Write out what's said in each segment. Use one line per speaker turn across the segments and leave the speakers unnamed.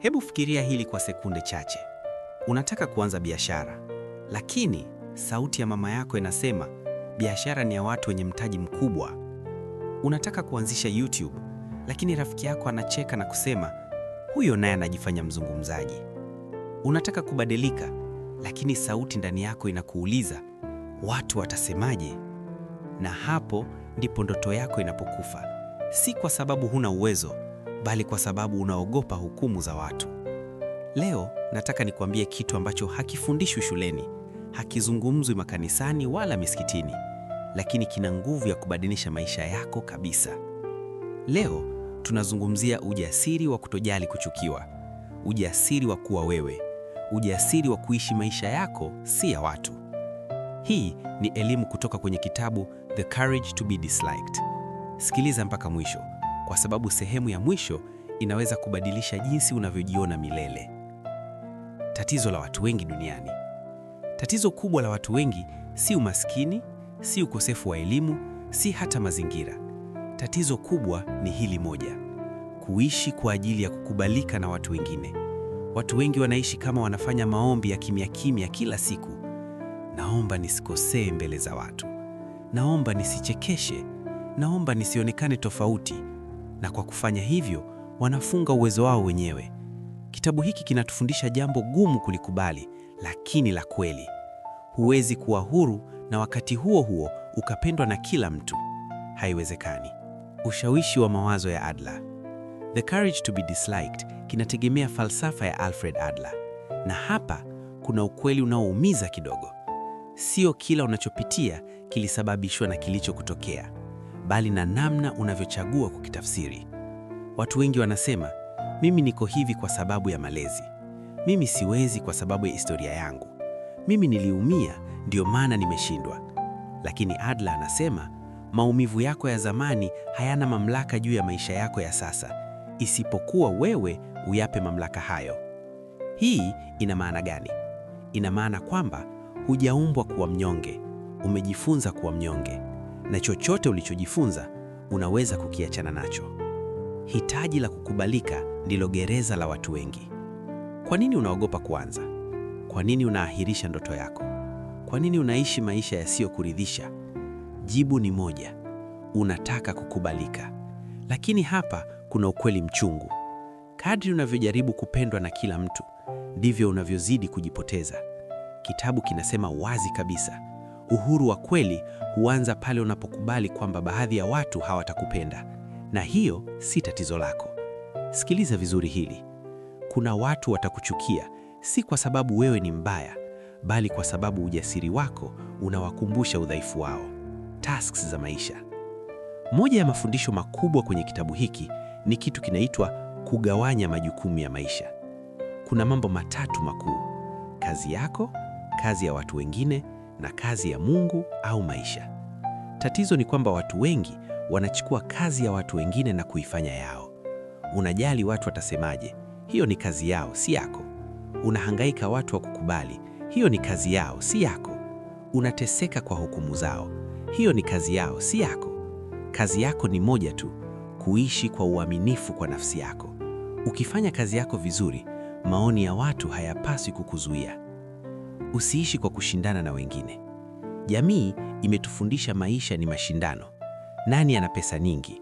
Hebu fikiria hili kwa sekunde chache. Unataka kuanza biashara, lakini sauti ya mama yako inasema biashara ni ya watu wenye mtaji mkubwa. Unataka kuanzisha YouTube, lakini rafiki yako anacheka na kusema huyo naye anajifanya mzungumzaji. Unataka kubadilika, lakini sauti ndani yako inakuuliza watu watasemaje? Na hapo ndipo ndoto yako inapokufa, si kwa sababu huna uwezo, bali kwa sababu unaogopa hukumu za watu. Leo nataka nikuambie kitu ambacho hakifundishwi shuleni, hakizungumzwi makanisani wala misikitini, lakini kina nguvu ya kubadilisha maisha yako kabisa. Leo tunazungumzia ujasiri wa kutojali kuchukiwa, ujasiri wa kuwa wewe, ujasiri wa kuishi maisha yako, si ya watu. Hii ni elimu kutoka kwenye kitabu The Courage to be Disliked. Sikiliza mpaka mwisho, kwa sababu sehemu ya mwisho inaweza kubadilisha jinsi unavyojiona milele. Tatizo la watu wengi duniani. Tatizo kubwa la watu wengi si umaskini, si ukosefu wa elimu, si hata mazingira. Tatizo kubwa ni hili moja: kuishi kwa ajili ya kukubalika na watu wengine. Watu wengi wanaishi kama wanafanya maombi ya kimya kimya kila siku. Naomba nisikosee mbele za watu. Naomba nisichekeshe. Naomba nisionekane tofauti. Na kwa kufanya hivyo, wanafunga uwezo wao wenyewe. Kitabu hiki kinatufundisha jambo gumu kulikubali, lakini la kweli. Huwezi kuwa huru na wakati huo huo ukapendwa na kila mtu. Haiwezekani. Ushawishi wa mawazo ya Adler. The Courage to be Disliked kinategemea falsafa ya Alfred Adler. Na hapa kuna ukweli unaoumiza kidogo. Sio kila unachopitia kilisababishwa na kilichokutokea, bali na namna unavyochagua kukitafsiri. Watu wengi wanasema, mimi niko hivi kwa sababu ya malezi. Mimi siwezi kwa sababu ya historia yangu. Mimi niliumia, ndio maana nimeshindwa. Lakini Adler anasema, maumivu yako ya zamani hayana mamlaka juu ya maisha yako ya sasa, isipokuwa wewe uyape mamlaka hayo. Hii ina maana gani? Ina maana kwamba hujaumbwa kuwa mnyonge, umejifunza kuwa mnyonge. Na chochote ulichojifunza, unaweza kukiachana nacho. Hitaji la kukubalika ndilo gereza la watu wengi. Kwa nini unaogopa kuanza? Kwa nini unaahirisha ndoto yako? Kwa nini unaishi maisha yasiyokuridhisha? Jibu ni moja: unataka kukubalika. Lakini hapa kuna ukweli mchungu. Kadri unavyojaribu kupendwa na kila mtu, ndivyo unavyozidi kujipoteza. Kitabu kinasema wazi kabisa, uhuru wa kweli huanza pale unapokubali kwamba baadhi ya watu hawatakupenda, na hiyo si tatizo lako. Sikiliza vizuri hili. Kuna watu watakuchukia, si kwa sababu wewe ni mbaya, bali kwa sababu ujasiri wako unawakumbusha udhaifu wao. Tasks za maisha. Moja ya mafundisho makubwa kwenye kitabu hiki ni kitu kinaitwa kugawanya majukumu ya maisha. Kuna mambo matatu makuu: kazi yako, kazi ya watu wengine, na kazi ya Mungu au maisha. Tatizo ni kwamba watu wengi wanachukua kazi ya watu wengine na kuifanya yao. Unajali watu watasemaje? Hiyo ni kazi yao, si yako. Unahangaika watu wa kukubali? Hiyo ni kazi yao, si yako. Unateseka kwa hukumu zao? Hiyo ni kazi yao, si yako. Kazi yako ni moja tu: kuishi kwa uaminifu kwa nafsi yako. Ukifanya kazi yako vizuri, maoni ya watu hayapaswi kukuzuia. Usiishi kwa kushindana na wengine. Jamii imetufundisha maisha ni mashindano. Nani ana pesa nyingi?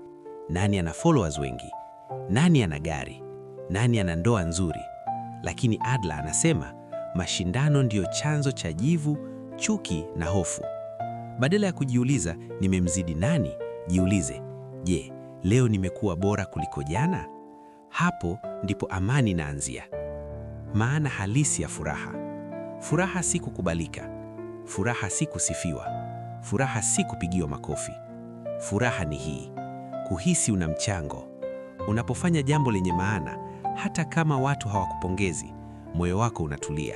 Nani ana followers wengi? Nani ana gari? Nani ana ndoa nzuri? Lakini Adler anasema mashindano ndiyo chanzo cha jivu, chuki na hofu. Badala ya kujiuliza nimemzidi nani, jiulize, je, leo nimekuwa bora kuliko jana? Hapo ndipo amani inaanzia. Maana halisi ya furaha. Furaha si kukubalika. Furaha si kusifiwa. Furaha si kupigiwa makofi. Furaha ni hii: kuhisi una mchango. Unapofanya jambo lenye maana, hata kama watu hawakupongezi, moyo wako unatulia.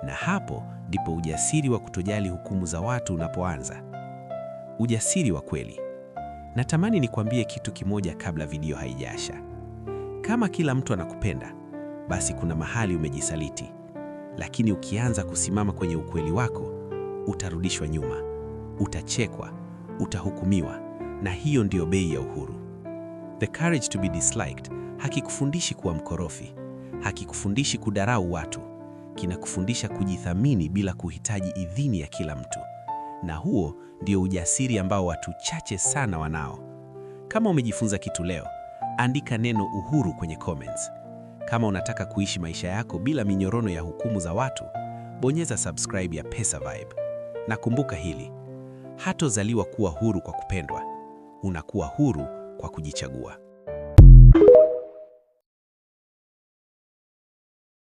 Na hapo ndipo ujasiri wa kutojali hukumu za watu unapoanza. Ujasiri wa kweli. Natamani nikwambie kitu kimoja kabla video haijasha. Kama kila mtu anakupenda, basi kuna mahali umejisaliti. Lakini ukianza kusimama kwenye ukweli wako, utarudishwa nyuma, utachekwa, utahukumiwa, na hiyo ndiyo bei ya uhuru. The Courage to be Disliked hakikufundishi kuwa mkorofi,
Hakikufundishi kudarau watu, kinakufundisha kujithamini bila kuhitaji idhini ya kila mtu. Na huo ndio ujasiri ambao watu chache sana wanao. Kama umejifunza kitu leo, andika neno uhuru kwenye comments. Kama unataka kuishi maisha yako bila minyororo ya hukumu za watu, bonyeza subscribe ya PesaVibe. Na kumbuka hili, hatozaliwa kuwa huru kwa kupendwa, unakuwa huru kwa kujichagua.